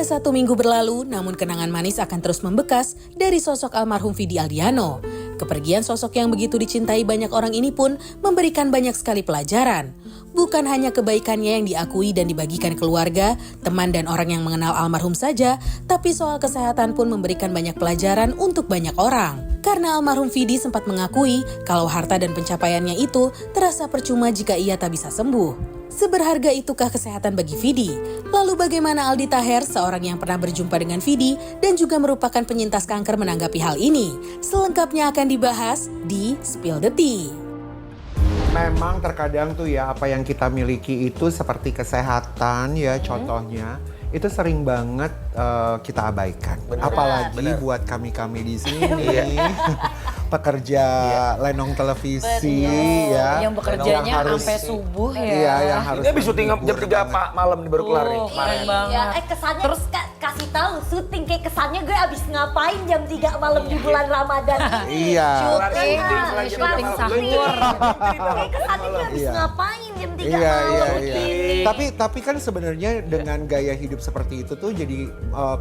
Sudah 1 minggu berlalu, namun kenangan manis akan terus membekas dari sosok almarhum Vidi Aldiano. Kepergian sosok yang begitu dicintai banyak orang ini pun memberikan banyak sekali pelajaran. Bukan hanya kebaikannya yang diakui dan dibagikan keluarga, teman dan orang yang mengenal almarhum saja, tapi soal kesehatan pun memberikan banyak pelajaran untuk banyak orang. Karena almarhum Vidi sempat mengakui kalau harta dan pencapaiannya itu terasa percuma jika ia tak bisa sembuh. Seberharga itukah kesehatan bagi Vidi? Lalu bagaimana Aldi Taher, seorang yang pernah berjumpa dengan Vidi dan juga merupakan penyintas kanker menanggapi hal ini? Selengkapnya akan dibahas di Spill the Tea. Memang terkadang tuh ya apa yang kita miliki itu seperti kesehatan ya contohnya itu sering banget kita abaikan. Apalagi buat kami-kami di sini pekerja lenong televisi ya. Yang bekerjanya sampai subuh ya. Iya, yang harus. Ini habis syuting jam 3 malam nih baru kelar nih. Keren banget. Ya, kesannya terus kasih tahu syuting kayak kesannya gue abis ngapain jam 3 malam di bulan Ramadan ini. Iya. Syuting sahur. Kayak kesannya gue abis ngapain jam 3 Iya, malam iya. ini. Tapi kan sebenarnya dengan gaya hidup seperti itu tuh jadi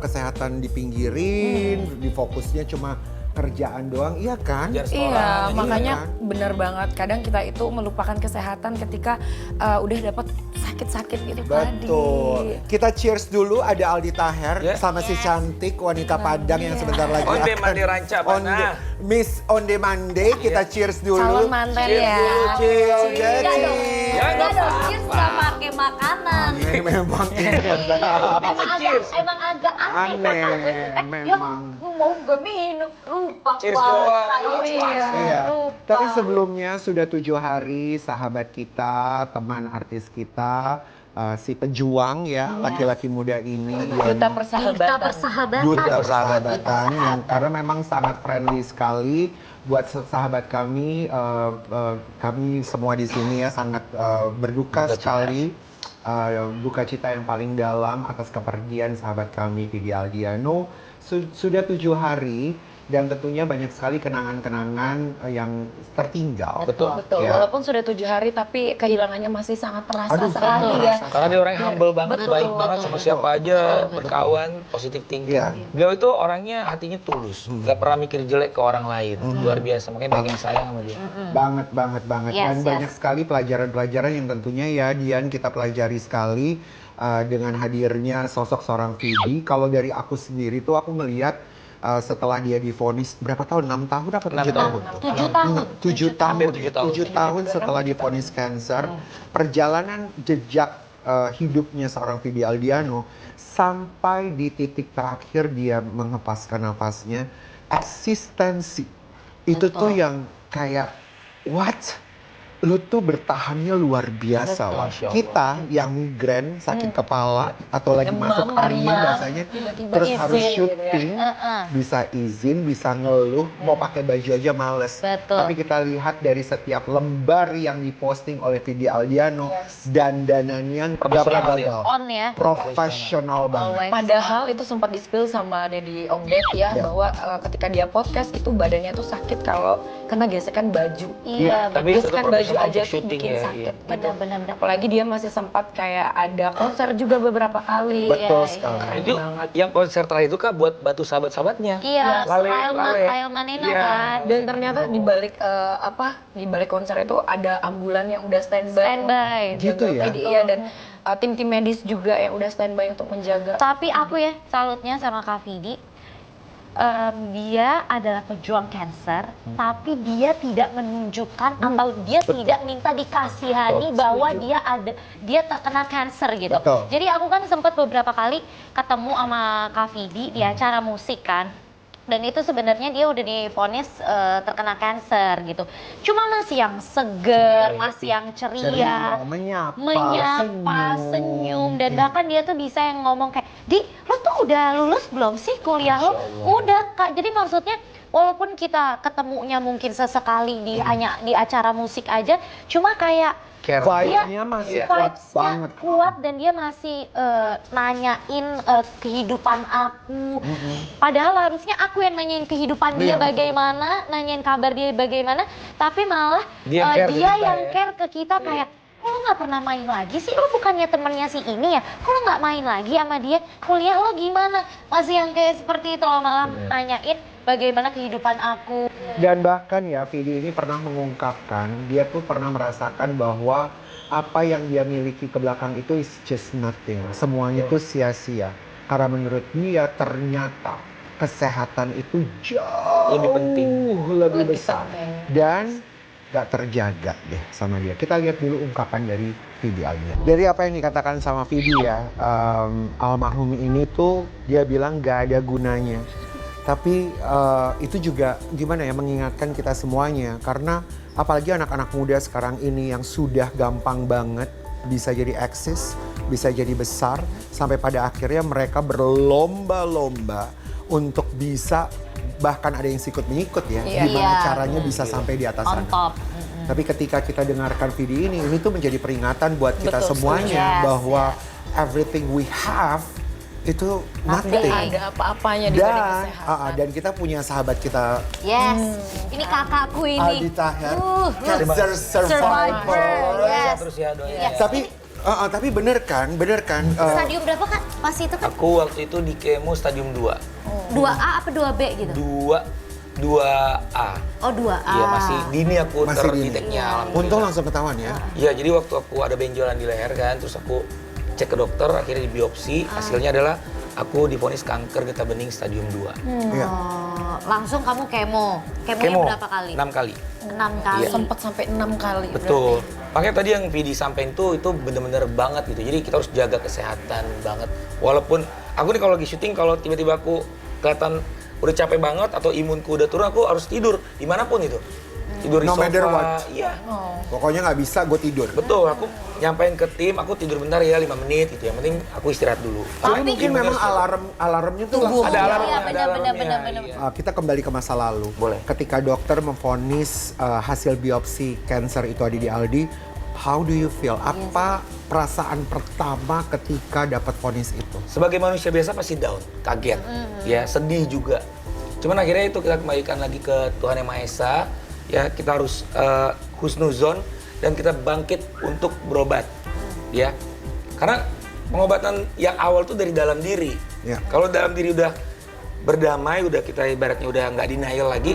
kesehatan dipinggirin, difokusnya cuma kerjaan doang, iya kan? Iya, makanya kan? bener banget. Kadang kita itu melupakan kesehatan ketika udah dapat sakit-sakit itu tadi. Betul. Kita cheers dulu, ada Aldi Taher sama si cantik wanita Padang yang sebentar lagi Onde akan Mande Ranca Bana. Miss Onde Mande. Kita cheers dulu. Calon mantan ya. Cheers. Enggak dong, Ya, enggak dong, cheers gak pakai makanan. Memang Emang agak aneh. aneh, Ya, memang. gue mau gak minum, lupa Cheers puasa. doang. Iya. Lupa. Tapi sebelumnya sudah 7 hari sahabat kita, teman artis kita, si pejuang ya, laki-laki muda ini yang Duta persahabatan. duta persahabatan yang karena memang sangat friendly sekali buat sahabat kami. Kami semua di sini ya sangat berduka sekali. Duka cita yang paling dalam atas kepergian sahabat kami Vidi Aldiano. Sudah 7 hari dan tentunya banyak sekali kenangan-kenangan yang tertinggal. Betul. Ya. Walaupun sudah 7 hari tapi kehilangannya masih sangat terasa Aduh, sekali ya. Karena dia orang yang humble banget, Betul. baik banget sama siapa aja, berkawan, positif tinggi. Iya. Beliau itu orangnya hatinya tulus, nggak pernah mikir jelek ke orang lain. Luar biasa, makanya banyak yang sayang sama dia. Banget. Dan banyak sekali pelajaran-pelajaran yang tentunya ya Dian kita pelajari sekali dengan hadirnya sosok seorang Vidi. Kalau dari aku sendiri tuh aku melihat setelah dia divonis berapa tahun? 6 tahun apa 7 tahun? 7 tahun. 7 tahun setelah divonis kanker, perjalanan jejak hidupnya seorang Vidi Aldiano sampai di titik terakhir dia menghempaskan nafasnya, eksistensi itu tuh yang kayak what? Lu tuh bertahannya luar biasa loh. Kita yang migrain, sakit kepala atau lagi masuk angin biasanya terus harus syuting, bisa izin, bisa ngeluh, mau pakai baju aja males. Betul. Tapi kita lihat dari setiap lembar yang diposting oleh Vidi Aldiano, dandanannya nggak pernah gagal. On ya. Profesional banget. Padahal itu sempat di-spill sama Deddy Om Dev ya, bahwa ketika dia podcast itu badannya tuh sakit kalau kena gesekan baju. Iya, Tapi Gesekan tetap baju profesional aja untuk tuh syuting bikin ya, sakit. iya. benar. Apalagi dia masih sempat kayak ada konser juga beberapa kali. Betul Iya, sekali. Itu yang konser terakhir itu kan buat bantu sahabat-sahabatnya. Iya, Lale. Style Manena Iya. kan. Dan ternyata di balik konser itu ada ambulan yang udah standby. Gitu ya? Iya, dan tim-tim medis juga yang udah standby untuk menjaga. Tapi aku ya salutnya sama Kak Vidi. Dia adalah pejuang cancer, tapi dia tidak menunjukkan atau dia tidak minta dikasihani bahwa dia terkena cancer gitu. Betul. Jadi aku kan sempat beberapa kali ketemu sama Kak Vidi di acara musik kan. Dan itu sebenarnya dia udah divonis terkena cancer gitu. Cuma masih yang seger, masih yang ceria, menyapa, senyum. Dan bahkan dia tuh bisa yang ngomong kayak, "Di, lo tuh udah lulus belum sih kuliah lo?" Udah Kak, jadi maksudnya walaupun kita ketemunya mungkin sesekali hanya di acara musik aja, cuma kayak Vibe-nya masih kuat banget. Kuat dan dia masih nanyain kehidupan aku. Padahal harusnya aku yang nanyain kehidupan dia bagaimana, nanyain kabar dia bagaimana, tapi malah Dia care ke dia kita yang ya. care ke kita kayak, kok lo nggak pernah main lagi sih? Lo bukannya temennya si ini ya? Kok lo nggak main lagi sama dia? Kuliah lo gimana? Masih yang kayak seperti itu lo malah nanyain bagaimana kehidupan aku. Dan bahkan ya Vidi ini pernah mengungkapkan, dia tuh pernah merasakan bahwa apa yang dia miliki ke belakang itu is just nothing. Semuanya tuh sia-sia. Karena menurut dia ternyata kesehatan itu jauh Lebih penting. lebih besar. penting. Dan gak terjaga deh sama dia. Kita lihat dulu ungkapan dari Vidi Aldiano. Dari apa yang dikatakan sama Vidi ya, almarhum ini tuh dia bilang gak ada gunanya. Tapi itu juga gimana ya, mengingatkan kita semuanya. Karena apalagi anak-anak muda sekarang ini yang sudah gampang banget bisa jadi eksis, bisa jadi besar. Sampai pada akhirnya mereka berlomba-lomba untuk bisa, bahkan ada yang sikut menyikut ya. Iya. Gimana Iya. caranya bisa sampai di atas On sana. top. Tapi ketika kita dengarkan video ini tuh menjadi peringatan buat kita Betul, semuanya. setuju. Yes, bahwa everything we have itu Nothing. nothing. Ada apa-apanya dibanding Dan, kesehatan. dan kita punya sahabat kita, Yes, ini kakakku ini. Aldi Taher, Terima cancer survivor. Yes. Terus ya doain. Yes. Tapi bener kan? Stadium berapa Kak? Pas itu kan Aku waktu itu di kemo stadium 2. 2A apa 2B gitu? 2A. Oh 2A. Iya, masih dini aku Masih dini. terdeteknya. alhamdulillah. Untung langsung ketahuan ya. Iya, jadi waktu aku ada benjolan di leher kan, terus aku cek ke dokter, akhirnya di biopsi, hasilnya adalah aku divonis kanker getah bening stadium 2. Iya. Oh, langsung kamu kemo. Kemonya berapa kali? 6 kali. 6 kali. Iya. Sempat sampai 6 kali. Betul. Makanya tadi yang Vidi sampaikan itu bener-bener banget gitu. Jadi kita harus jaga kesehatan banget. Walaupun aku nih kalau lagi syuting, kalau tiba-tiba aku kelihatan udah capek banget atau imunku udah turun, aku harus tidur dimanapun itu. Tidur di No sofa. matter what. Iya. Pokoknya nggak bisa, gue tidur. Betul, aku nyampein ke tim, aku tidur bentar ya 5 menit gitu. Yang penting aku istirahat dulu. Tapi mungkin memang alarmnya tuh langsung. Ada alarmnya, Iya, ada benar-benar, alarmnya. benar-benar. Iya. Kita kembali ke masa lalu. Boleh. Ketika dokter memvonis hasil biopsi cancer itu ada di Aldi, how do you feel? Apa perasaan pertama ketika dapat vonis itu? Sebagai manusia biasa pasti down, kaget, ya sedih juga. Cuman akhirnya itu kita kembalikan lagi ke Tuhan Yang Maha Esa. Ya kita harus husnuzon dan kita bangkit untuk berobat, ya. Karena pengobatan yang awal tuh dari dalam diri. Ya. Kalau dalam diri udah berdamai, udah kita ibaratnya udah nggak denial lagi,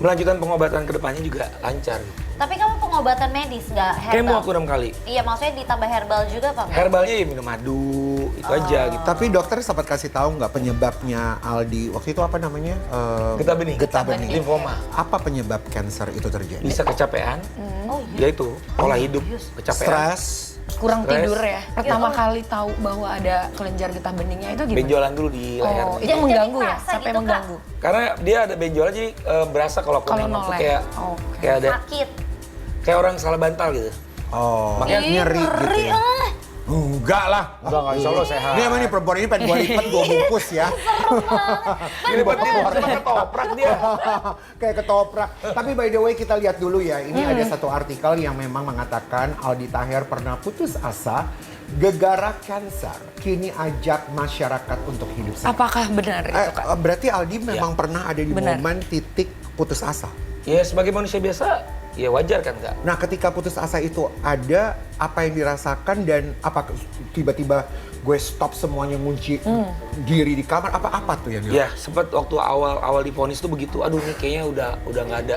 melanjutkan pengobatan kedepannya juga lancar. Tapi kamu pengobatan medis nggak herbal? Kemo aku 6 kali. Iya, maksudnya ditambah herbal juga Pak? Herbalnya ya minum madu, itu aja gitu. Tapi dokter sempat kasih tahu nggak penyebabnya Aldi? Waktu itu apa namanya? Getah bening. Getah bening. Limfoma. Apa penyebab cancer itu terjadi? Bisa kecapean, Oh iya. ya itu pola hidup, kecapean. Stres. Kurang Stres. tidur ya. Pertama kali tahu bahwa ada kelenjar getah beningnya itu gimana? Benjolan dulu di leher. Oh, itu Jadi mengganggu ya? terasa Sampai gitu, Kak? mengganggu. Karena dia ada benjolan jadi berasa kalau aku Kalau nengok tuh noleh. kayak Oke. kayak ada Sakit. kayak orang salah bantal gitu. Oh, Makanya nyeri gitu ya. Enggak lah. Enggak, insya Allah sehat. Ini emang nih perempuan ini pengen gue lipat, gue bungkus ya. Ini buat ketoprak dia. Kayak ketoprak. Tapi by the way kita lihat dulu ya. Ini ada satu artikel yang memang mengatakan Aldi Taher pernah putus asa gegara kanker. Kini ajak masyarakat untuk hidup sehat. Apakah benar itu Kak? Berarti Aldi memang pernah ada di Benar. momen titik putus asa. Ya sebagai manusia biasa ya wajar kan Kak. Nah ketika putus asa itu ada apa yang dirasakan dan apa tiba-tiba gue stop semuanya ngunci diri di kamar, apa tuh yang Ya sempat waktu awal divonis tuh begitu. Aduh nih kayaknya udah nggak ada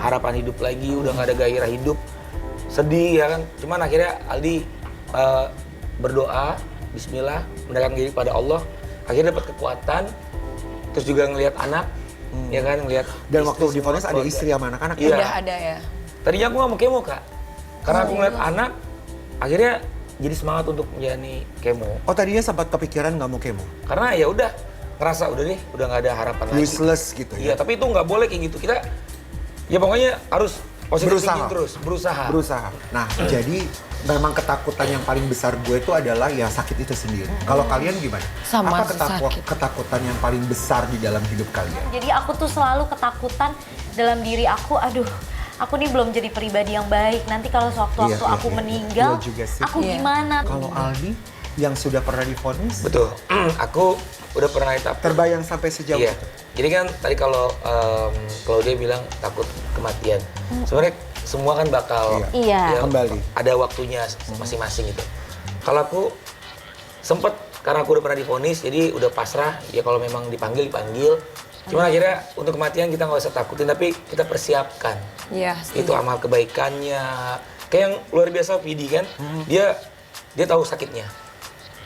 harapan hidup lagi, udah nggak ada gairah hidup. Sedih ya kan. Cuman akhirnya Aldi berdoa, Bismillah, mendekatkan diri pada Allah. Akhirnya dapat kekuatan. Terus juga ngelihat anak, ya kan ngelihat. Dan waktu divonis ada istri sama anak-anak. Iya. Udah ada ya. Tadinya aku nggak mau kemo Kak, karena aku ngeliat anak, akhirnya jadi semangat untuk menjalani kemo. Oh tadinya sempat kepikiran nggak mau kemo? Karena ya udah ngerasa udah deh, udah nggak ada harapan lagi. Useless gitu Iya, ya? tapi itu nggak boleh kayak gitu. Kita ya pokoknya harus positive Berusaha. thinking terus, berusaha. Nah jadi memang ketakutan yang paling besar gue itu adalah ya sakit itu sendiri. Kalau kalian gimana? Sama, apa sakit. ketakutan yang paling besar di dalam hidup kalian? Jadi aku tuh selalu ketakutan dalam diri aku, aduh, aku nih belum jadi pribadi yang baik. Nanti kalau sewaktu-waktu Iya, aku iya. meninggal, Iya juga sih. aku Iya. gimana? Kalau Aldi yang sudah pernah divonis, Betul. Aku udah pernah etap. terbayang sampai sejauh Iya. itu? Jadi kan tadi kalau dia bilang takut kematian. Sebenarnya semua kan bakal Iya. Kembali. ada waktunya masing-masing gitu. Kalau aku sempet karena aku udah pernah divonis, jadi udah pasrah. Ya kalau memang dipanggil. Cuman akhirnya untuk kematian kita nggak usah takutin, tapi kita persiapkan. Iya. Itu amal kebaikannya. Kayak yang luar biasa Vidi kan, dia tahu sakitnya.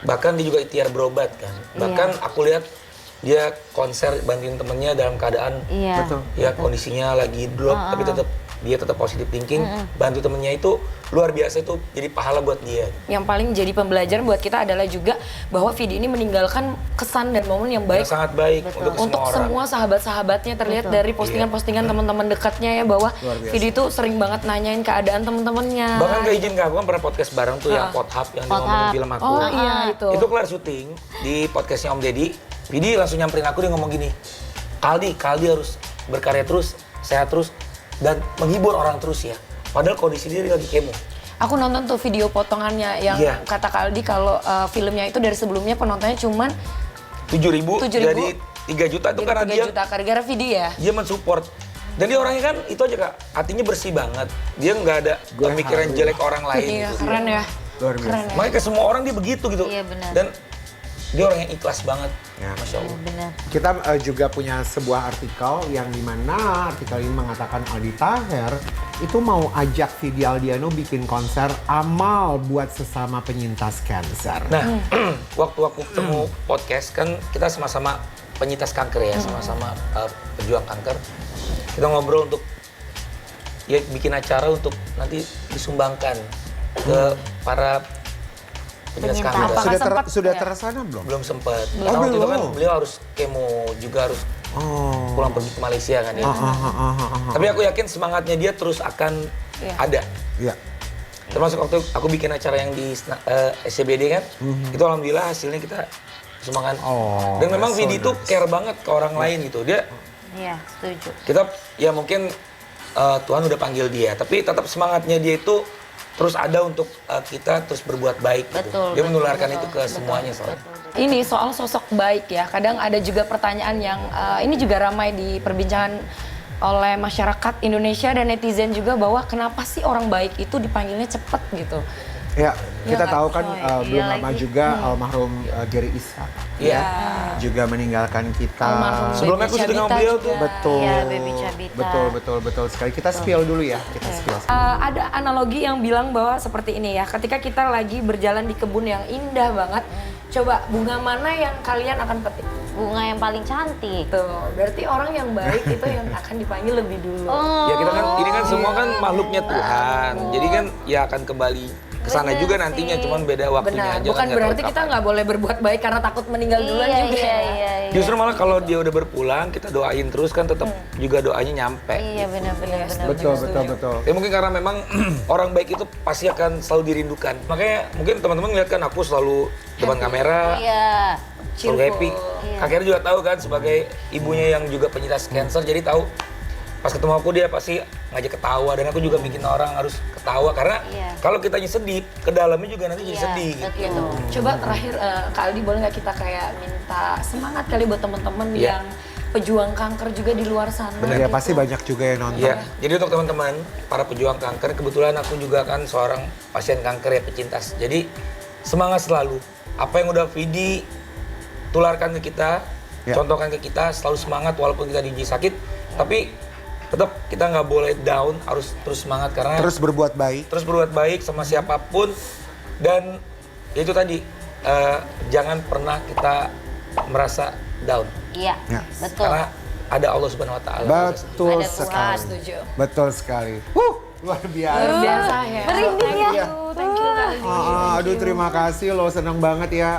Bahkan dia juga ikhtiar berobat kan. Bahkan aku lihat dia konser bantuin temennya dalam keadaan Betul. ya kondisinya lagi drop, tapi dia tetap positive thinking, bantu temennya itu luar biasa, itu jadi pahala buat dia. Yang paling jadi pembelajaran buat kita adalah juga bahwa Vidi ini meninggalkan kesan dan momen yang baik Yang sangat baik untuk orang. semua sahabat-sahabatnya. Terlihat dari postingan-postingan teman-teman dekatnya ya, bahwa Vidi itu sering banget nanyain keadaan teman-temannya. Bahkan kayak izin aku kan pernah podcast bareng tuh yang Pothub yang dia ngomongin film aku. Oh iya itu. Itu kelar syuting di podcastnya Om Deddy, Vidi langsung nyamperin aku, dia ngomong gini, Kaldi harus berkarya terus, sehat terus, dan menghibur orang terus ya. Padahal kondisi dia lagi kemo. Aku nonton tuh video potongannya yang kata Kaldi kalau filmnya itu dari sebelumnya penontonnya cuman 7.000 7.000 jadi 3 juta itu karena 3 dia juta gara-gara Vidi ya. dia mensupport. Dan dia orangnya kan itu aja Kak, hatinya bersih banget. Dia nggak ada pemikiran jelek orang lain Iya, gitu. keren ya. Luar biasa. Keren ya. Makanya ke semua orang dia begitu gitu. Iya, benar. Dan dia orang yang ikhlas banget. Ya. Masya Allah. Benar. Kita juga punya sebuah artikel yang dimana artikel ini mengatakan Aldi Taher itu mau ajak Vidi Aldiano bikin konser amal buat sesama penyintas kanker. Nah, waktu aku ketemu podcast kan kita sama-sama penyintas kanker ya, sama-sama pejuang kanker. Kita ngobrol untuk ya bikin acara untuk nanti disumbangkan ke para penyintas Penyintas. kanker. Apakah sempat Sudah ya? terlaksana belum? Belum sempat. Oh, Karena waktu itu kan belum. beliau harus kemo juga, harus Oh. pulang pergi ke Malaysia kan ya. Tapi aku yakin semangatnya dia terus akan ada. Iya. Termasuk waktu aku bikin acara yang di SCBD kan, itu alhamdulillah hasilnya kita sumbangkan. Oh, Dan memang so Vidi itu nice. care banget ke orang lain gitu. Dia Iya, setuju. kita ya mungkin Tuhan udah panggil dia, tapi tetap semangatnya dia itu terus ada untuk kita terus berbuat baik gitu. Betul, Dia betul, menularkan betul, itu ke semuanya soalnya. Ini soal sosok baik ya. Kadang ada juga pertanyaan yang ini juga ramai diperbincangan oleh masyarakat Indonesia dan netizen juga, bahwa kenapa sih orang baik itu dipanggilnya cepet gitu. Ya, kita kan? tahu kan Oh, belum iya lama lagi. juga almarhum Gary Ishak Iya. juga meninggalkan kita. Almarhum Sebelumnya aku Baby syuting sama Cabita beliau juga. tuh. Betul. Iya, Baby Cabita. Betul sekali. Kita spill dulu ya, kita spill. Ada analogi yang bilang bahwa seperti ini ya, ketika kita lagi berjalan di kebun yang indah banget, coba bunga mana yang kalian akan petik? Bunga yang paling cantik. Tuh, berarti orang yang baik itu yang akan dipanggil lebih dulu. Ya kita kan ini kan semua kan makhluknya Tuhan. Jadi kan ya akan kembali ke sana Bener juga sih. nantinya, cuman beda waktunya Benar, aja. bukan kan, nggak tahu berarti kita kapan. nggak boleh berbuat baik karena takut meninggal duluan Iya, juga. iya, ya. iya, iya. Justru malah kalau dia udah berpulang, kita doain terus kan tetap juga doanya nyampe. Iya, benar-benar. Betul. Ya mungkin karena memang orang baik itu pasti akan selalu dirindukan. Makanya mungkin teman-teman lihat kan aku selalu depan kamera, Iya. selalu happy. Kak Kira juga tahu kan sebagai ibunya yang juga penyintas cancer, jadi tahu pas ketemu aku dia pasti ngajak ketawa, dan aku juga bikin orang harus ketawa karena Iya. kalau kitanya sedih, ke dalamnya juga nanti jadi Iya, sedih gitu. betul. Coba terakhir Kak Aldi, boleh nggak kita kayak minta semangat kali buat teman-teman Iya. yang pejuang kanker juga di luar sana. Ya gitu. pasti banyak juga yang nonton. Iya, jadi untuk teman-teman para pejuang kanker, kebetulan aku juga kan seorang pasien kanker ya, pecintas. Jadi semangat selalu. Apa yang udah Vidi tularkan ke kita, Ya. contohkan ke kita, selalu semangat walaupun kita diuji sakit, tapi tetap kita nggak boleh down, harus terus semangat karena Terus berbuat baik. terus berbuat baik sama siapapun, dan ya itu tadi jangan pernah kita merasa down Iya, Ya. betul. karena ada Allah Subhanahu Wa Taala. Betul Ada Tuhan. sekali. Setuju. Betul sekali. Luar biasa. Luar biasa ya. Merinding ya. Thank you Kak Aldi. Aduh, terima kasih loh, senang banget ya,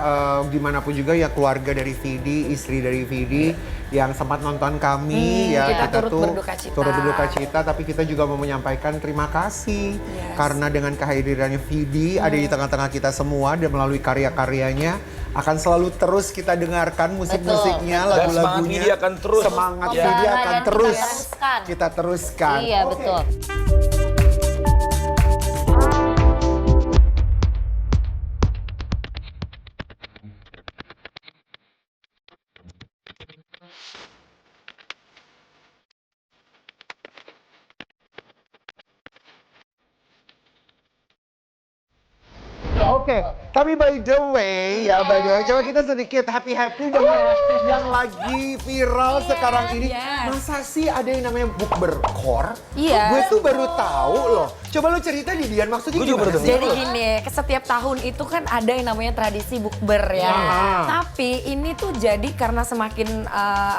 gimana pun juga ya keluarga dari Vidi, istri dari Vidi yang sempat nonton kami ya, kita turut tuh berduka cita. turut berduka cita, tapi kita juga mau menyampaikan terima kasih Yes. karena dengan kehadirannya Vidi ada di tengah-tengah kita semua, dan melalui karya-karyanya akan selalu terus kita dengarkan musik-musiknya, Betul. Dan semangat lagu-lagunya. Vidi akan terus. Semangat Ya. Vidi akan Dan kita terus teruskan. kita teruskan. Iya, Oke. betul. Oke, tapi by the way, coba kita sedikit happy-happy dengan yang lagi viral sekarang ini. Masa sih ada yang namanya bukber core? Iya. Gue tuh baru tahu loh. Coba lu cerita di Dian, maksudnya Gue juga gimana baru sih? Jadi gini, setiap tahun itu kan ada yang namanya tradisi bukber ya. Tapi ini tuh jadi karena semakin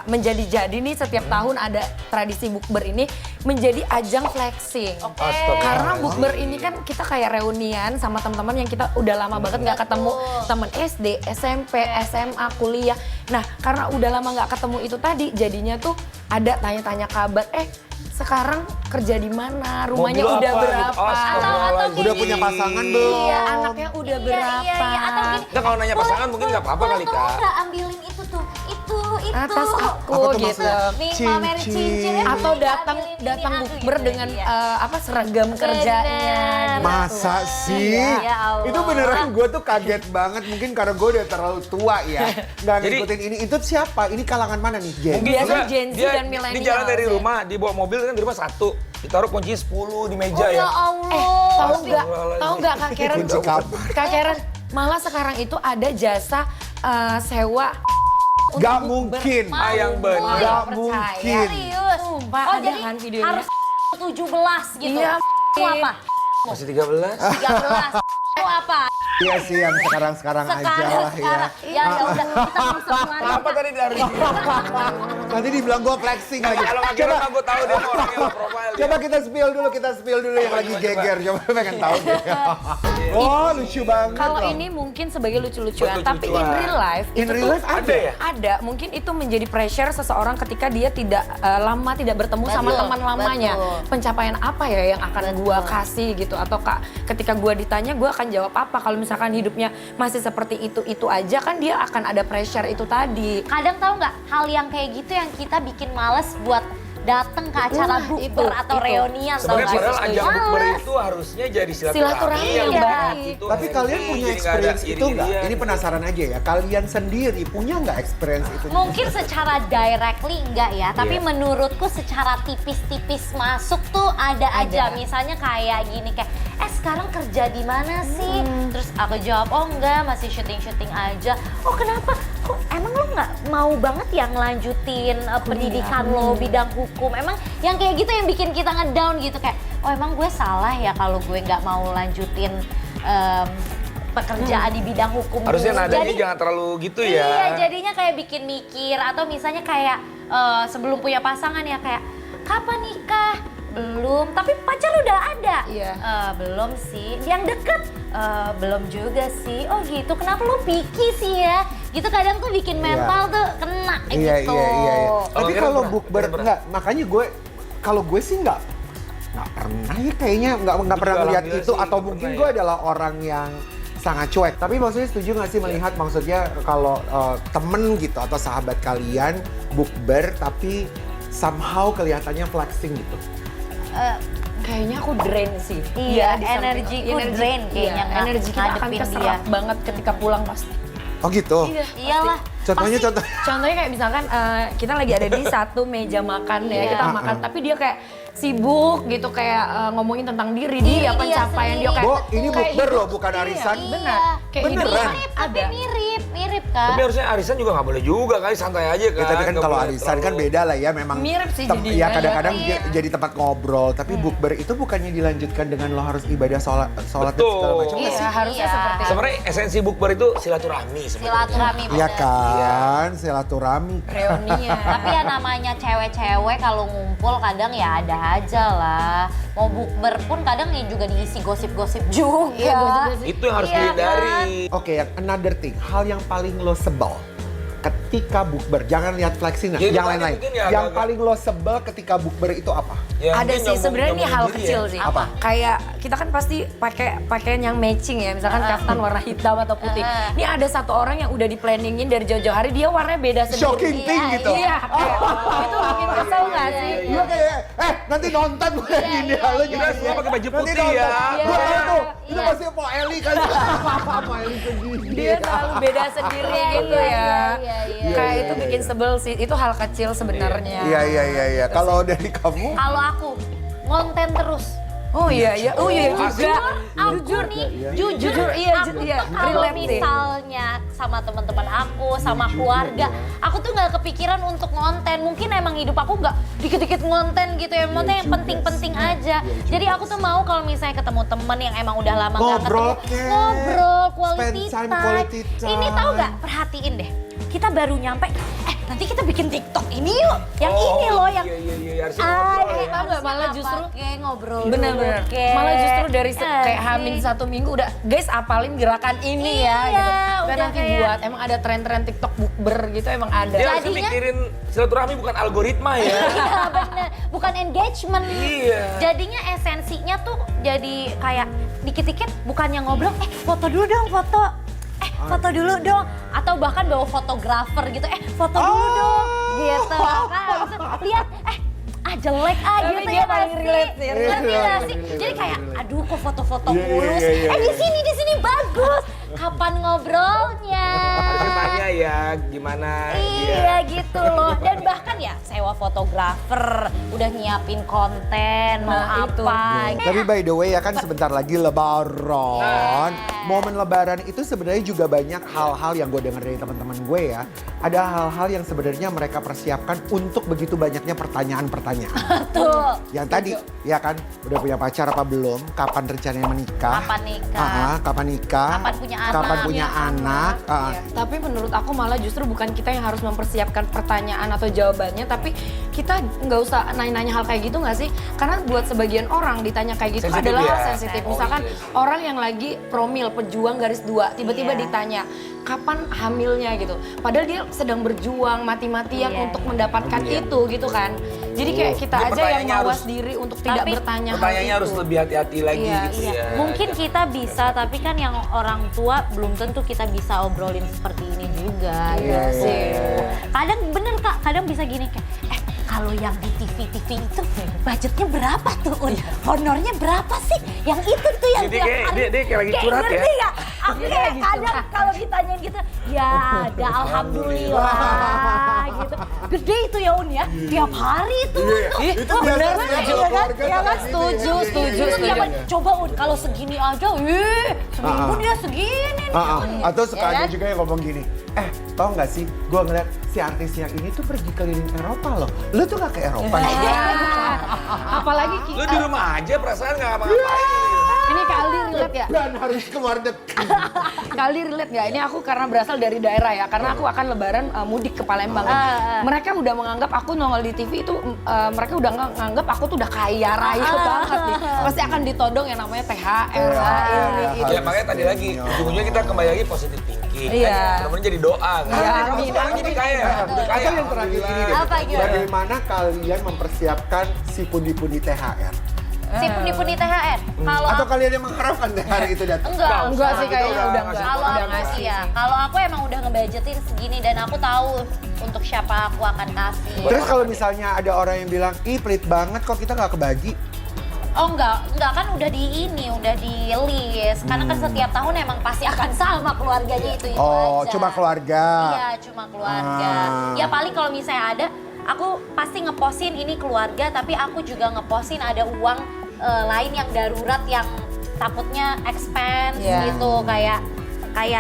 menjadi-jadi nih setiap tahun ada tradisi bukber ini menjadi ajang flexing. Karena bukber ini kan kita kayak reunian sama teman-teman yang kita udah lama banget nggak ketemu, temen SD, SMP, SMA, kuliah. Nah, karena udah lama nggak ketemu itu tadi, jadinya tuh ada tanya-tanya kabar. Sekarang kerja di mana? Rumahnya Mobil udah apa? berapa? Astagfirullahaladzim. Udah punya pasangan belum? Iya, anaknya udah berapa? Atau gini, Nah, kalau nanya pasangan mungkin nggak apa-apa kali, Kak. Boleh nggak ambilin itu tuh, itu. Atas aku Apa tuh gitu. maksudnya? Nih, pamer cincinnya. Atau Ambilin datang ini, aku bukber gitu. dengan Iya. seragam kerjanya. gitu. Masa sih? Ya Allah. Itu beneran gue tuh kaget banget. Mungkin karena gue udah terlalu tua ya. Nggak Jadi- ngikutin ini. Itu siapa? Ini kalangan mana nih, Jen? Mungkin Biasa juga Gen Z dia dan milenial di jalan dari ya. rumah, dibawa mobil kan di rumah 1. Ditaruh kuncinya 10 di meja Oh ya. ya Allah. Tahu nggak Kak Karen? Kunci kamar. Kak Karen, malah sekarang itu ada jasa sewa. untuk Gak bukber. mungkin. Yang bener. Gak Percaya. mungkin. Serius. Sumpah, Oh ada jadi kan videonya? harus 17 gitu. Iya, Itu apa? Masih 13. 13. Itu apa? Iya sih yang sekarang-sekarang aja lah ya. Ya udah kita mau semua. Kenapa tadi dari Nanti dibilang gue flexing lagi. Kalau nggak kira gue tahu dia mau orangnya profile. Coba kita spill dulu yang lagi geger. Coba pengen tahu deh. Oh lucu banget Kalau loh. ini mungkin sebagai lucu-lucuan, Buat tapi in lucu-lucuan. real life In itu real tuh life ada ya? Ada, mungkin itu menjadi pressure seseorang ketika dia tidak lama tidak bertemu sama Betul, teman lamanya. betul. Pencapaian apa ya yang akan gua kasih gitu, atau ketika gua ditanya gua akan jawab apa. Kalau misalkan hidupnya masih seperti itu aja kan dia akan ada pressure itu tadi. Kadang tahu nggak hal yang kayak gitu yang kita bikin males buat datang ke acara Nah, bukber atau itu. reunian. tau Sebenarnya nggak padahal sih? ajang bukber Males. itu harusnya jadi Silaturahmi silaturahmi yang yang baik. baik. Itu Tapi kalian happy, punya jadi nggak ada experience itu nggak? iri-irian. Ini penasaran aja ya. Kalian sendiri punya nggak experience itu? Mungkin secara directly enggak ya, tapi Iya. menurutku secara tipis-tipis masuk tuh ada aja. Misalnya kayak gini kayak, sekarang kerja di mana sih? Terus aku jawab, oh enggak, masih syuting-syuting aja. Oh kenapa? Kok emang lo nggak mau banget yang ngelanjutin pendidikan lo bidang hukum? Emang yang kayak gitu yang bikin kita ngedown gitu kayak, oh emang gue salah ya kalau gue nggak mau lanjutin pekerjaan di bidang hukum Harusnya dulu. nadanya Jadi- jangan terlalu gitu ya. Iya, jadinya kayak bikin mikir atau misalnya kayak sebelum punya pasangan ya kayak kapan nikah? Belum, tapi pacar udah ada. Iya. Belum sih. Yang deket belum juga sih. Oh gitu. Kenapa lu picky sih ya? Gitu kadang tuh bikin mental tuh kena Iya, gitu. iya. Tapi kira kalau pernah? bukber Kira pernah? enggak, makanya kalau gue sih nggak pernah ya kayaknya nggak Gue pernah juga melihat alhamdulillah itu sih, atau nggak mungkin pernah gue ya. adalah orang yang sangat cuek. Tapi maksudnya setuju nggak sih melihat maksudnya kalau temen gitu atau sahabat kalian bukber tapi somehow kelihatannya flexing gitu. Kayaknya aku drain sih. Iya, di samping- energiku drain kayaknya Iya, energi kita akan ngadepin keserap dia. banget ketika pulang pasti. Oh gitu. Iyalah. Contohnya Pasti- contoh. Contohnya kayak misalkan kita lagi ada di satu meja makan ya, Iya. kita makan, tapi dia kayak sibuk gitu kayak ngomongin tentang diri dia, pencapaian dia kayak Bo, ini kayak bukber hidup- loh, bukan arisan. Iya, benar. Kayak Beneran. hidup Mirip, tapi ada. mirip kan. Tapi harusnya arisan juga nggak boleh juga kali, santai aja kan. Ya, tapi kan Nggak kalau boleh arisan kan terlalu- beda lah ya memang. Mirip sih Ya jadinya, kadang-kadang ya. jadi tempat ngobrol. Tapi bukber itu bukannya dilanjutkan dengan lo harus ibadah sholat dan segala Betul. macam. Iya, nggak sih? harusnya Iya. seperti itu. Sebenarnya esensi bukber itu silaturahmi sebenarnya. Silaturahmi Iya bener. kan, silaturahmi. Reunian. Tapi ya namanya cewek-cewek kalau ngumpul kadang ya ada aja lah. Mau bukber pun kadang ya juga diisi gosip-gosip juga. Iya, gosip-gosip. Itu yang harus Iya, dihindari. Oke, yang another thing, hal yang paling lo sebel ketika bukber, jangan lihat flexing, Jadi yang makanya lain-lain. mungkin ya Yang agak-agak- paling lo sebel ketika bukber itu apa? Ya, Ada mungkin sih sebenarnya ini hal nyombong diri kecil ya. sih. Apa? Kayak kita kan pasti pakai pakaian yang matching ya, misalkan kaftan warna hitam atau putih. Ini ada satu orang yang udah di planningin dari jauh-jauh hari, dia warnanya beda sendiri. Shocking thing gitu. Iya, kayak itu bikin kesel nggak sih? Gue kayak, nanti nonton gue ini, lo juga Kita semua pakai baju nanti putih nonton. ya. Gue tahu tuh, itu Iya. pasti Po Eli kan. Po Eli segini. Dia selalu beda sendiri gitu ya. iya. Kayak itu bikin sebel sih. Itu hal kecil sebenarnya. Iya. Kalau dari kamu, Kalau aku ngonten terus. Oh iya juga. Aku nih, jujur, iya, aku iya, tuh kalau relate sih. misalnya sama teman-teman aku, sama keluarga, aku tuh nggak kepikiran untuk ngonten. Mungkin emang hidup aku nggak dikit-dikit ngonten gitu ya, maksudnya yang penting-penting aja. Jadi aku tuh mau kalau misalnya ketemu temen yang emang udah lama nggak ketemu, ngobrol, quality Spend time, time. quality time. Ini tahu nggak? Perhatiin deh, kita baru nyampe, nanti kita bikin TikTok ini yuk, yang ini loh, yang Iya, harusnya ngobrol ya. Tahu nggak, malah justru ngobrol bener-bener dulu, kek. malah justru dari kayak Asik. Hamin 1 minggu udah guys apalin gerakan ini ya Iya, gitu. Dan udah nanti kayak- buat emang ada tren-tren TikTok bukber gitu emang ada. Dia harus Jadinya- mikirin silaturahmi bukan algoritma ya. Iya bener, bukan engagement. Iya. Jadinya esensinya tuh jadi kayak dikit-dikit bukannya ngobrol, foto dulu dong, foto dulu dong. Atau bahkan bawa fotografer gitu, foto dulu dong. Gitu kan, habis itu lihat, jelek Tapi gitu dia ya paling pasti. relate sih. Ngerti gak sih? Jadi kayak, aduh kok foto-foto mulus. Di sini bagus. Kapan ngobrolnya? Harusnya tanya ya gimana Iya gitu loh, dan bahkan ya sewa fotografer, udah nyiapin konten, mau Nah, itu. apa. Tapi by the way ya kan sebentar lagi lebaran. Momen lebaran itu sebenarnya juga banyak hal-hal yang gue denger dari teman-teman gue ya. Ada hal-hal yang sebenarnya mereka persiapkan untuk begitu banyaknya pertanyaan-pertanyaan. Tuh, Yang tadi ya kan udah punya pacar apa belum? Kapan rencananya menikah? kapan nikah? Kapan nikah? Kapan punya anak? Kapan punya anak? Iya. Tapi menurut aku malah justru bukan kita yang harus mempersiapkan pertanyaan atau jawabannya, tapi kita nggak usah nanya-nanya hal kayak gitu nggak sih? Karena buat sebagian orang ditanya kayak gitu Sensitif adalah ya? sensitif. Oh, Misalkan yes. orang yang lagi promil, pejuang garis 2, tiba-tiba Iya. ditanya kapan hamilnya gitu. Padahal dia sedang berjuang mati-matian Iya, untuk iya. mendapatkan itu gitu kan. Jadi kayak kita Jadi aja yang pertanyaannya mawas harus- diri untuk tidak Tapi bertanya hal Pertanyaannya itu. harus lebih hati-hati lagi Iya, gitu Iya, ya. mungkin kita bisa, tapi kan yang orang tua belum tentu kita bisa obrolin seperti ini juga. Iya gitu. sih. Kadang bener Kak, kadang bisa gini kayak, kalau yang di TV itu budgetnya berapa tuh Un? Honornya berapa sih? Yang itu tuh yang Jadi tiap kayak- hari. dia kayak lagi curhat ngerti ya? nggak? Aku kayak kadang kalau ditanyain gitu, ya ada alhamdulillah gitu. Gede itu ya Un ya, tiap hari itu. Ih, Itu biasa bener sih kan? kalau Iya kan? keluarga Iya kan? gitu ya. Setuju, Iya, iya, setuju, iya, Itu setuju. tiap hari, coba Un, kalau segini aja, seminggu dia segini nih. Atau suka Ya ada kan? juga yang ngomong gini, tau gak sih, gue ngeliat si artis yang ini tuh pergi keliling Eropa loh. Lu tuh gak ke Eropa ya? Iya. Apalagi Lu di rumah aja perasaan nggak ngapa-ngapain. ini Kali relate ya? Dan harus keluar negeri. Kali relate nggak? Ini aku karena berasal dari daerah ya, karena aku akan lebaran mudik ke Palembang. Mereka udah menganggap aku nongol di TV itu, mereka udah nganggap aku tuh udah kaya raya banget nih. Pasti akan ditodong yang namanya THR lah, ini itu. Ya makanya tadi lagi, ujung-ujungnya kita kembali lagi positive thinking. Iya. Mudah-mudahan jadi doa kan. Iya, Kamu amin, sekarang amin. jadi kaya. Udah kaya. Atau yang terakhir ini deh, Apa gimana? bagaimana kalian mempersiapkan si pundi-pundi THR? Si pundi-pundi THR. Kalau Atau aku, kalian yang mengharapkan THR itu datang? Enggak sih Kita kayaknya udah udah ngasih. enggak. kalau Udah aku ngasih. iya, kalau aku emang udah ngebudgetin segini dan aku tahu untuk siapa aku akan kasih. Terus kalau misalnya ada orang yang bilang, ih pelit banget kok kita gak kebagi. Oh enggak kan udah udah di list. Karena kan setiap tahun emang pasti akan sama keluarganya itu Oh, aja. cuma keluarga. Iya, cuma keluarga. Ah. Ya paling kalau misalnya ada, aku pasti ngepostin ini keluarga, tapi aku juga ngepostin ada uang lain yang darurat yang takutnya expense Iya. gitu, kayak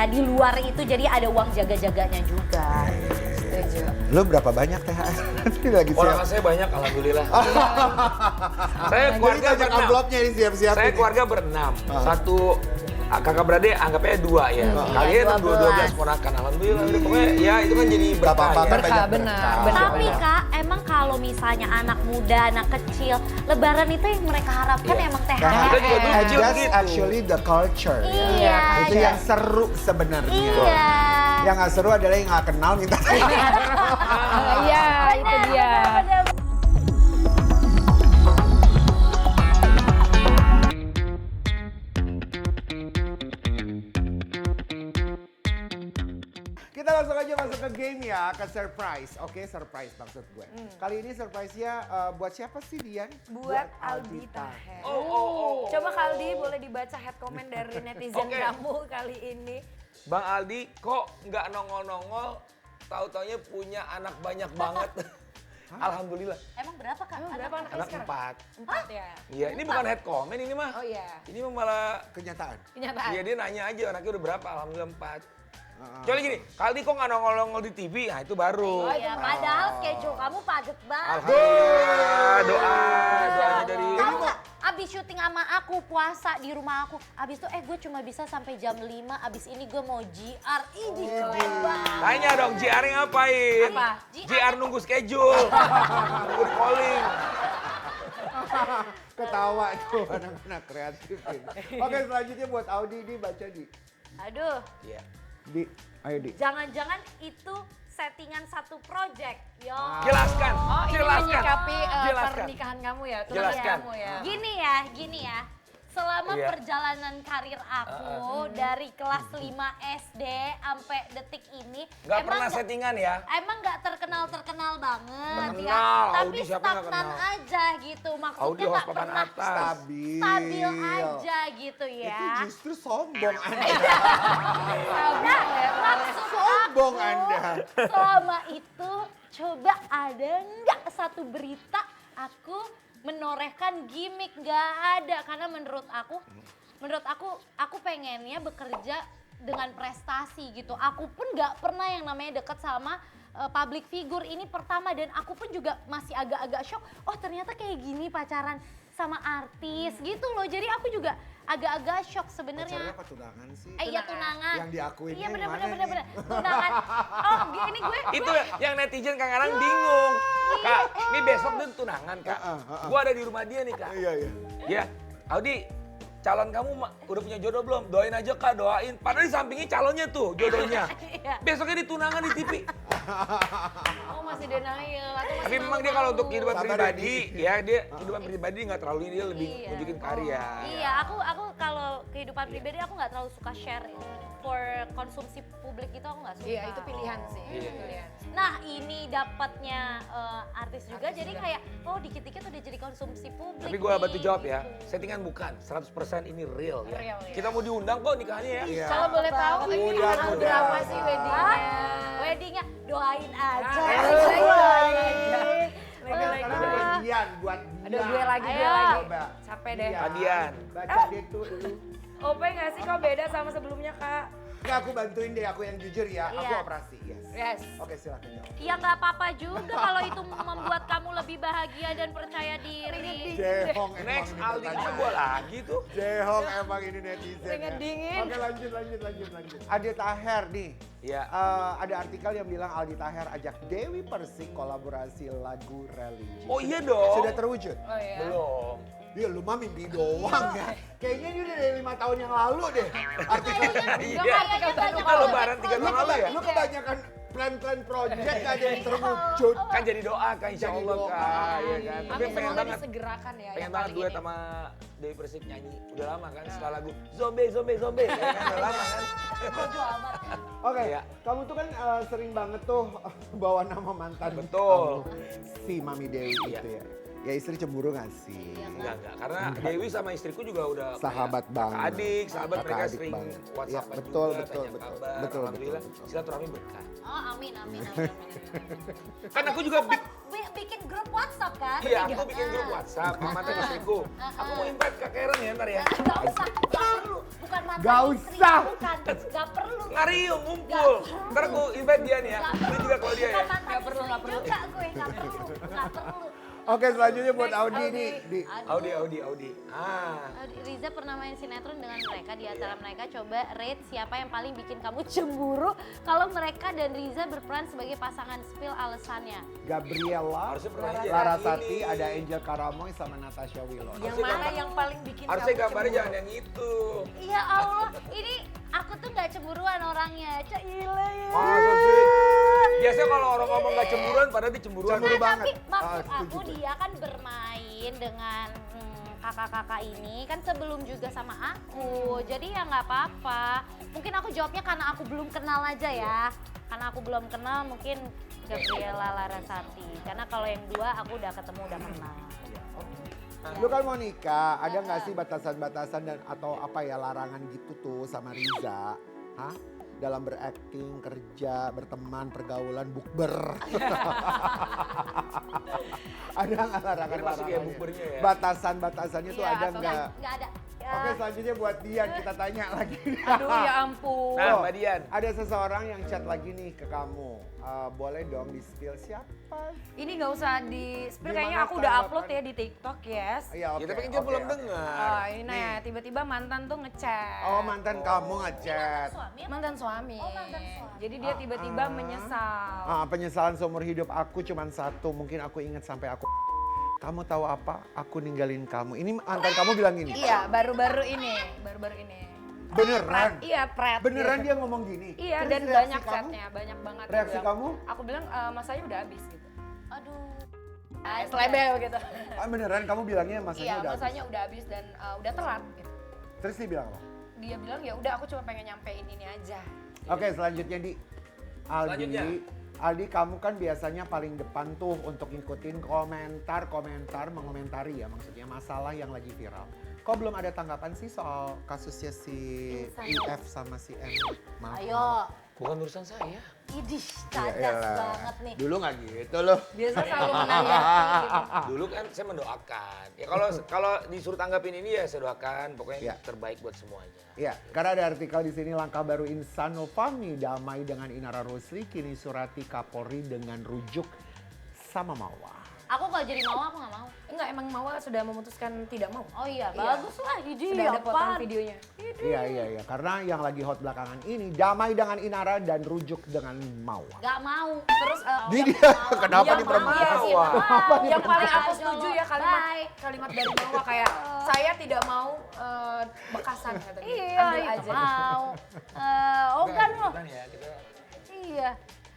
di luar itu jadi ada uang jaga-jaganya juga. Setuju. Lu berapa banyak THR? Ini lagi siap. Ponakan saya banyak, alhamdulillah. Saya keluarga Jadi banyak berenam. amplopnya ini siap-siap. Saya ini. keluarga berenam. Satu kakak beradik anggapnya 2 ya. Kalian 12. 12 ponakan. Alhamdulillah. Pokoknya ya itu kan jadi Gak berkah apa-apa, ya. kan Berkah, banyak benar, berkah. benar. Tapi Kak, emang kalau misalnya anak muda, anak kecil, lebaran itu yang mereka harapkan Iya. emang Kita THR. juga dulu And kecil that's begitu. actually the culture. ya. Iya. Itu yang seru sebenarnya. Iya. Yang gak seru adalah yang gak kenal minta Iya, itu dia. Bener. Kita langsung aja masuk ke game ya, ke surprise. Oke, surprise maksud gue. Kali ini surprise-nya buat siapa sih, Dian? Buat Aldi Taher. Oh. Coba Kaldi boleh dibaca head comment dari netizen Oke. kamu kali ini. Bang Aldi kok nggak nongol-nongol, tahu-taunya punya anak banyak banget. Alhamdulillah. Emang berapa Kak? Emang berapa anaknya Anak sekarang? 4. 4 ya. Iya, ini bukan head comment ini mah. Oh iya. Ini mah malah Kenyataan. Kenyataan. Iya dia nanya aja anaknya udah berapa, alhamdulillah 4. Kecuali gini, kali kok nggak nongol-nongol di TV, nah itu baru. Oh iya, padahal schedule kamu padet banget. Alhamdulillah, doanya dari... Tahu nggak? Abis syuting sama aku, puasa di rumah aku. Abis itu gue cuma bisa sampai jam 5. Abis ini gue mau GR. Ini keren banget. Tanya dong, JR ngapain? Apa? JR nunggu schedule, nunggu di calling. Ketawa tuh anak-anak kreatif ini. Oke, selanjutnya buat Audi, Di baca Di. Aduh, Iya. Di, ayo Di. jangan-jangan itu settingan satu project. Yo. Jelaskan, Oh ini jelaskan. menyikapi Jelaskan. pernikahan kamu ya, tunangan Jelaskan. kamu ya. Gini ya. Selama Iya. perjalanan karir aku dari kelas 5 SD sampai detik ini Gak pernah nggak- settingan ya? Emang nggak terkenal banget Terkenal, ya, tapi Audi siapa nggak stagnan kenal? aja gitu, Audi maksudnya host nggak papan pernah atas. stabil aja gitu Itu ya. justru sombong Anda. Nah, maksud Sombong aku, Anda. selama itu coba ada nggak satu berita aku menorehkan gimmick? Nggak ada, karena menurut aku pengennya bekerja dengan prestasi gitu. Aku pun nggak pernah yang namanya deket sama public figure, ini pertama, dan aku pun juga masih agak-agak shock. Oh ternyata kayak gini pacaran sama artis gitu loh. Jadi aku juga agak-agak shock Pacarnya sebenarnya. apa tunangan sih? Iya tunangan. Yang diakuinnya Iya yang bener-bener mana bener-bener tunangan. Oh ini gue. Itu yang netizen kadang-kadang bingung. Kak, ini besok dia tunangan kak. Gua ada di rumah dia nih kak. Iya, iya. Ya, Audi, calon kamu udah punya jodoh belum? Doain aja kak, doain. Padahal di sampingnya calonnya tuh, jodohnya. Iya. Besoknya ditunangan di TV. Oh masih denial atau masih Tapi memang dia malu-malu? kalau untuk kehidupan Sabar ya, pribadi, ya dia kehidupan pribadi nggak terlalu ini, dia lebih Iya. nunjukin karya. Iya, aku kalau kehidupan pribadi aku nggak terlalu suka share for konsumsi publik itu, aku nggak suka. Iya itu pilihan sih. Iya. Pilihan. Nah ini dapatnya artis juga, jadi kayak oh dikit-dikit udah jadi konsumsi publik. Tapi gua bantu nih, jawab ya, gitu. settingan bukan, 100% ini real ya. Real, ya. Kita mau diundang kok nikahnya ya. Iya. Kalau boleh tahu ini Udah, tanggal udah. berapa sih weddingnya? Weddingnya doain aja. Doain aja. Lagi-lagi Sekarang doain. buat Dian, buat Dian. Ada gue lagi, gue Ayo. lagi. Coba. Capek deh. Adian. Baca deh tuh dulu. Ope nggak sih kok beda sama sebelumnya kak? Nggak, aku bantuin deh, aku yang jujur ya. Aku Iya. operasi, yes. Yes. Oke, silakan jawab. Ya nggak apa-apa juga kalau itu membuat kamu lebih bahagia dan percaya diri. Jehong emang Next ini Aldi pertanyaan. gua lagi tuh. Jehong emang ini netizen. Keringet ya. dingin. Oke, lanjut. Adi Taher nih. Iya. Ada artikel yang bilang Aldi Taher ajak Dewi Persik kolaborasi lagu religi. Oh iya dong. Sudah terwujud? Oh iya. Belum. Dia lu mah mimpi doang ya. Kayaknya dia udah dari 5 tahun yang lalu deh. Artikel Iya. Kayaknya banyak Kita lebaran 3 tahun lalu ya. lu kebanyakan plan-plan project gak ada yang terwujud. Kan jadi doa kan insya Jadi Allah doa. kak. Iya kan. Tapi Amin pengen semoga banget. disegerakan ya. Pengen yang banget kali duet ini. sama Dewi Persik nyanyi. Udah lama kan setelah lagu Zombie. Ya kan udah lama kan. Oke, Iya. kamu tuh kan sering banget tuh bawa nama mantan Betul. kamu, si Mami Dewi Iya. itu ya. Ya istri cemburu gak sih? Enggak. Karena Dewi sama istriku juga udah kayak Sahabat banget. kakak adik, sahabat Kakak mereka adik sering banget. WhatsApp Iya, betul, juga, betul, tanya betul. kabar. Betul, Alhamdulillah betul. silaturahmi berkah. Oh amin. Kan aku juga Bikin grup WhatsApp kan? iya, aku bikin grup WhatsApp sama mantan istriku. Aku mau invite Kak Karen ya ntar ya. Gak usah, gak perlu. Bukan mantan Gak istri, usah. bukan. Gak perlu. Ngariung ngumpul. Ntar aku invite dia nih ya. Gak Lu juga kalau dia ya. Bukan mantan Gak perlu, istri gak perlu. juga gue, gak perlu. Oke, selanjutnya buat Next, Audi Audi. nih. Di. Audi. Ah. Riza pernah main sinetron dengan mereka, di antara mereka coba rate siapa yang paling bikin kamu cemburu kalau mereka dan Riza berperan sebagai pasangan, spill alasannya. Gabriela, Harusnya pernah aja. Larasati, Ini. ada Angel Karamoy sama Natasha Wilon. Yang Harusnya mana gambar- yang paling bikin Harusnya kamu gambarnya cemburu? jangan yang itu. Ya Allah, ini aku tuh nggak cemburuan orangnya. Cile ya. Masa sih? Biasanya kalau orang ngomong gak cemburuan, padahal dia cemburuan. Cemburu Nah, banget. tapi maksud setuju aku gue. dia kan bermain dengan kakak-kakak ini kan sebelum juga sama aku. Jadi ya nggak apa-apa. Mungkin aku jawabnya karena aku belum kenal aja ya. Karena aku belum kenal mungkin Gabriela Larasati. Karena kalau yang dua aku udah ketemu, udah kenal. Lu kan mau nikah, ada nggak sih batasan-batasan dan atau apa ya larangan gitu tuh sama Riza? Hah? dalam berakting, kerja, berteman, pergaulan, bukber. Ada nggak larangan? Ini masih kayak bukbernya ya? Batasan-batasannya tuh ada nggak? Nggak ada. Oke, selanjutnya buat Dian, kita tanya lagi. Aduh ya ampun. Nah, Mbak Dian. Ada seseorang yang chat lagi nih ke kamu. Boleh dong di-spill siapa? Ini nggak usah di spill, Gimana kayaknya aku udah tanggapan? upload ya di TikTok, yes. Iya, Ya tapi kan dia belum dengar. Oh, ini ya, tiba-tiba mantan tuh ngechat. Oh, mantan kamu ngechat. Mantan suami. Oh, mantan suami. Jadi dia tiba-tiba menyesal. Penyesalan seumur hidup aku cuma satu. Mungkin aku ingat sampai aku. Kamu tahu apa? Aku ninggalin kamu. Ini mantan kamu bilang gini. Iya, baru-baru ini. Beneran? Iya, pret. Beneran gitu. dia ngomong gini? Iya, Terus dan reaksi banyak kamu? chatnya, banyak banget. Dia Reaksi bilang- kamu? Aku bilang masanya udah habis gitu. Aduh. Selebel gitu. Beneran kamu bilangnya masanya Iya, udah habis? masanya udah habis dan udah telat gitu. Terus dia bilang apa? Dia bilang ya udah aku cuma pengen nyampein ini aja. Oke, selanjutnya di Aldi. Selanjutnya. Aldi, kamu kan biasanya paling depan tuh untuk ngikutin komentar, mengomentari ya, maksudnya masalah yang lagi viral. Kok belum ada tanggapan sih soal kasusnya si IF sama si M? Maaf. Ayo. Bukan urusan saya. Idih, Ya cadas elah. banget nih. Dulu nggak gitu loh. Biasa selalu menanggapi. Dulu kan saya mendoakan. Ya kalau disuruh tanggapin ini ya saya doakan. Pokoknya Ya. yang terbaik buat semuanya. Ya, karena ada artikel di sini langkah baru Insan Novami damai dengan Inara Rusli, kini Surati Kapolri dengan rujuk sama Mawa. Aku kalau jadi mau, aku nggak mau. Enggak, emang Mawa sudah memutuskan tidak mau. Oh iya, Iya. bagus lah. Idih, Sudah ada potongan apaan? videonya. Iya, karena yang lagi hot belakangan ini damai dengan Inara dan rujuk dengan Mawa. Gak mau. Terus Dia kenapa Yang diperempuan? Yang paling aku Aja setuju lo. ya Bye. kalimat dari Mawa kayak saya tidak mau bekasan katanya. Iya, Ambil iya, aja. mau. Oh kan lo. Bukan ya, kita Iya.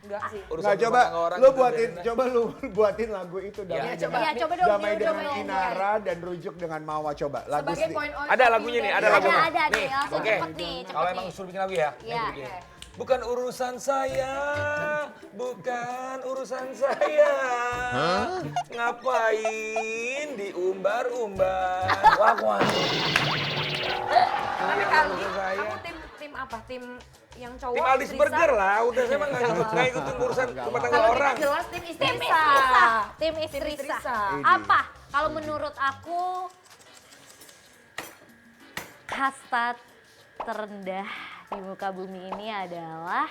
Enggak sih. urusan Nggak, coba rumah tangga orang lu kita buatin, biarin. coba lu buatin lagu itu damai Iya, dengan Iya, coba dong. damai Gil, dengan coba dong. Inara dan rujuk dengan Mawa, coba lagu Sebagai sedih. point of Ada view lagunya nih, dari- ada lagunya. Ada nih, langsung oke. cepet nih, cepet Kalau nih. emang suruh bikin lagu ya? Iya. Nih, begini. Bukan urusan saya, bukan urusan saya. Ngapain diumbar-umbar? Wah. Tapi Yang kali urusan saya. kamu tim apa? Tim yang cowok? Tim Aldis Risa? Burger lah, udah saya mah nggak ikutin urusan rumah tangga Kalau orang. kita jelas tim istri Tim Risa. Istrisa. Tim Istrisa. Istrisa. Apa? Kalau menurut aku kasta terendah di muka bumi ini adalah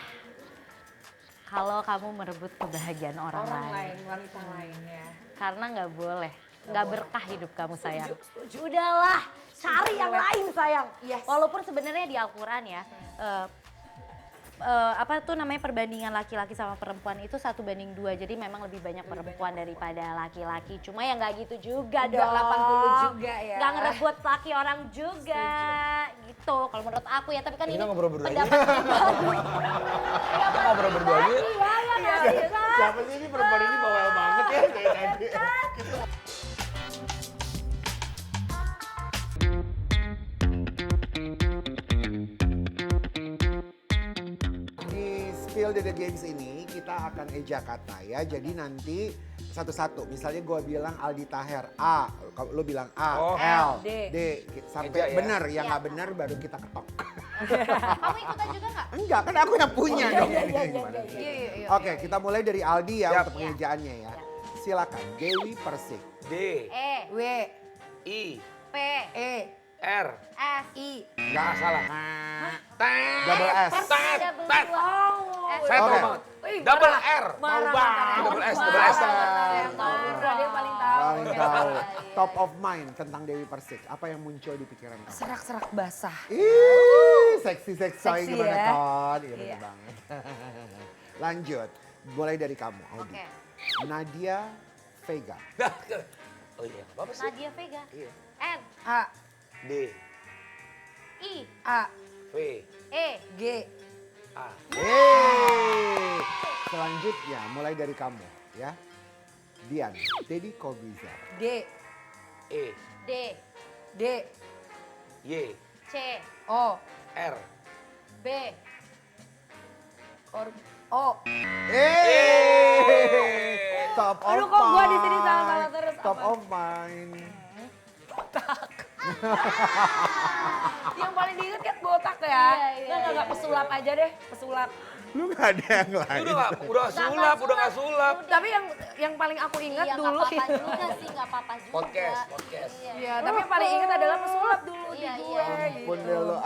kalau kamu merebut kebahagiaan orang lain. wanita lain ya. Karena nggak boleh, nggak berkah hidup kamu sayang. Udahlah, cari yang lain sayang. Yes. Walaupun sebenarnya di Al-Quran ya, apa tuh namanya perbandingan laki-laki sama perempuan itu 1:2, jadi memang lebih banyak perempuan daripada laki-laki. Cuma ya nggak gitu juga Nggak dong. 80 juga ya. Nggak ngerebut laki orang juga, gitu. Kalau menurut aku ya, tapi kan Kita ini ngobrol berdua aja. pendapat pribadi. Kita ngobrol berdua aja. Iya, ya nggak bisa. Siapa sih ini perempuan ini bawel banget ya dari tadi. Di Spill the Games ini kita akan eja kata ya. Jadi nanti satu-satu. Misalnya gue bilang Aldi Taher A, kalau lu bilang A, Oh. L, D. D, sampai Eja ya? benar. Yang Iya. nggak benar baru kita ketok. Kamu ikutan juga nggak? Enggak, kan aku yang punya dong. Gimana sih? Iya. Oke, kita mulai dari Aldi ya Siap. untuk pengejaannya ya. Silakan, Dewi Persik. D, E, W, I, P, E, R. S, I. Nggak salah. Double S. double Tet. dua. Saya tahu Oke. banget. Wih, Double marah. R. Tahu Marah, banget. marah. Double S, double Marah, S. marah, yang tahu. Marah, dia paling tahu. Paling tahu. Top of mind tentang Dewi Persik. Apa yang muncul di pikiran kamu? Serak-serak basah. Ih, seksi-seksi Seksi gimana ya. Ton? Iya bener Iya. banget. Lanjut, mulai dari kamu, Audi. Oke. Nadia Vega. Oh iya, apa sih? Nadia Vega. Iya. N, A, D, I, A, V, E, G, A. Yeay. Selanjutnya, mulai dari kamu ya. Dian, Deddy Kobuzer. D, E, D, D, Y, C, O, R. B, O. Top of Aduh, kok gua di sini mind. salah-salah terus, Top apa? of mind. Yang paling diinget kan botak. otak ya. Iya, Nggak pesulap aja deh, pesulap. Lu gak ada yang lain. Udah nggak sulap. Tapi yang paling aku ingat Iya, dulu nggak apa-apa juga sih, nggak apa-apa juga. Podcast. Iya, tapi yang paling ingat adalah pesulap dulu di Iya, gue. iya. Ampun gitu. deh lu.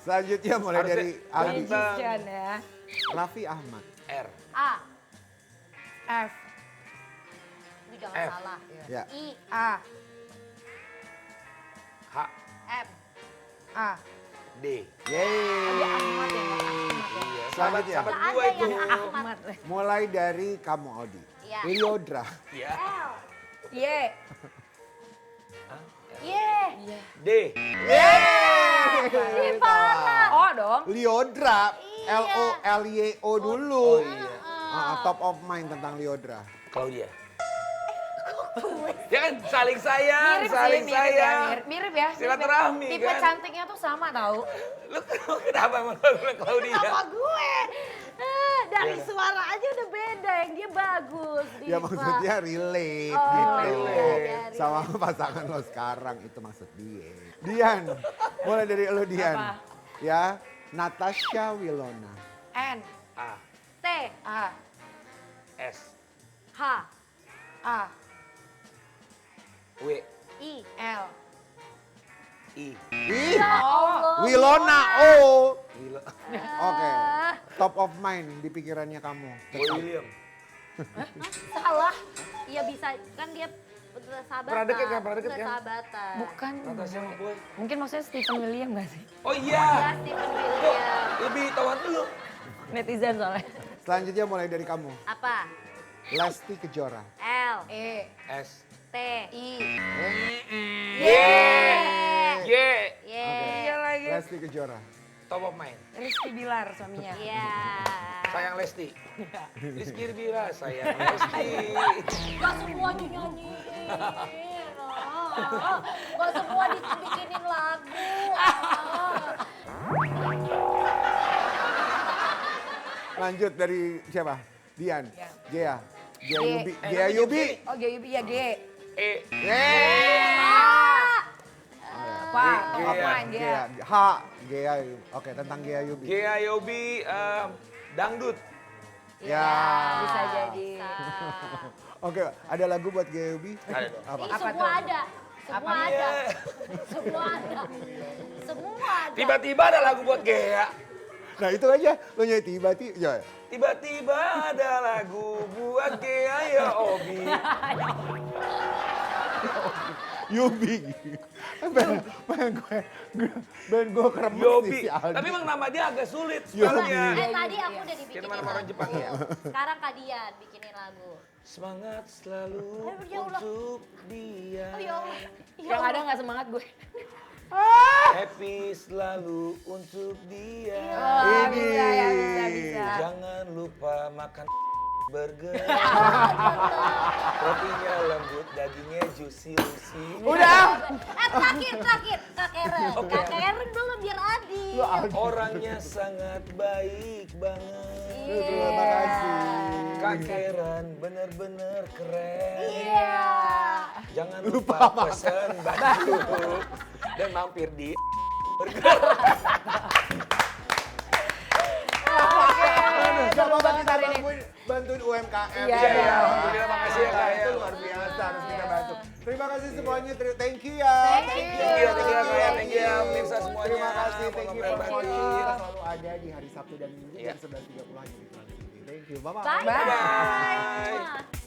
Selanjutnya mulai dari Aldi. Magician ya. Raffi Ahmad. R. A. F, Lu jangan F. salah. Ya. I. A, H. M. A. D. Yeay. Ahmad ya, Iya. Selanjutnya. Sahabat Nggak gue ada itu. yang Ahmad. Ahmad. Mulai dari kamu Audi. Iya. Liodra. Iya. L. Y. Hah? Y. D. Ih, parah. O dong. Liodra. Iya. L-O-L-Y-O dulu. Oh iya. Top of mind tentang Liodra. Claudia. Ya kan saling sayang, Mirip saling sih, mirip ya. sayang. Mirip ya. Silaturahmi, Tipe kan? cantiknya tuh sama tau. Lu kenapa emang lu bilang Claudia? Sama gue. Dari Iya. suara aja udah beda, yang dia bagus. Ya Diva. maksudnya relate Oh, gitu. iya, Sama pasangan lo sekarang itu maksud dia. Dian, mulai dari lo Dian. Apa? Ya, Natasha Wilona. N, A, T. A, S, H. A, W, I. L. I. Ih, Allah. Wilona O. Gila. Oke, top of mind di pikirannya kamu. Boy William. Salah. Iya bisa, kan dia sahabatan. Pernah deket kan, pernah deket kan? Sahabatan. Bukan. Natasha sama Boy. Mungkin maksudnya Stephen William gak sih? Oh Ya, iya. Stephen William. Lebih tahuan lu. Netizen soalnya. Selanjutnya mulai dari kamu. Apa? Lesti Kejora. L. E, S. T. I. Y. Y. Y. Iya lagi. Lesti Kejora. Top of mind. Rizky Bilar suaminya. Iya. Sayang Lesti. Rizky Bilar sayang Lesti. Gak semua dinyanyiin. Gak semua dibikinin lagu. Lanjut dari siapa? Dian. Ya. Gea. Gea G. Yubi. Gea Yubi. Oh G, ya G. E. Apa? G, Top of ya. mind, G. Gea. H. Gea. Oke, tentang Gea Yubi. Gea Yobi dangdut. Ya. Bisa jadi. Oke, ada lagu buat Gea Yubi? Ada dong. Apa? Ih, Apa semua tuh? ada. Semua Apa? ada. Iya. Semua ada. Semua ada. Tiba-tiba ada lagu buat Gea. Nah itu aja, lo nyanyi tiba-tiba. Ya. Tiba-tiba ada lagu buat Gea ya Obi. Yubi. Ben gue kremes nih Yobi. si Aldi. Tapi emang nama dia agak sulit Yobi. spellnya. Tadi aku udah Kita dibikinin mana orang lagu. Jepang ya. Sekarang Kak Dian bikinin lagu. Semangat selalu Aduh, ya Allah. untuk dia. Oh ya Allah. Ya Yang ada Allah. gak semangat gue. Happy selalu untuk dia. Oh, bisa ya, bisa. Jangan lupa makan burger. Rotinya lembut, dagingnya juicy. Udah. Terakhir. Kak Karen. Kak Karen belum biar Adi. Orangnya sangat baik banget. Terima kasih. Kak Karen bener-bener keren. Iya. Jangan lupa pesan baju dan mampir di Coba bantu bantuin UMKM. Iya, iya. Alhamdulillah, makasih ya, Kak, ya. Itu luar biasa, harus kita bantu. Terima kasih semuanya, thank you ya. Thank you ya, pemirsa semuanya. Terima kasih, thank you for Thank watching. you. Kita selalu ada di hari Sabtu dan Minggu Iya. jam 11.30 hanya di Trans TV. Thank you, bye-bye. Bye. Bye-bye.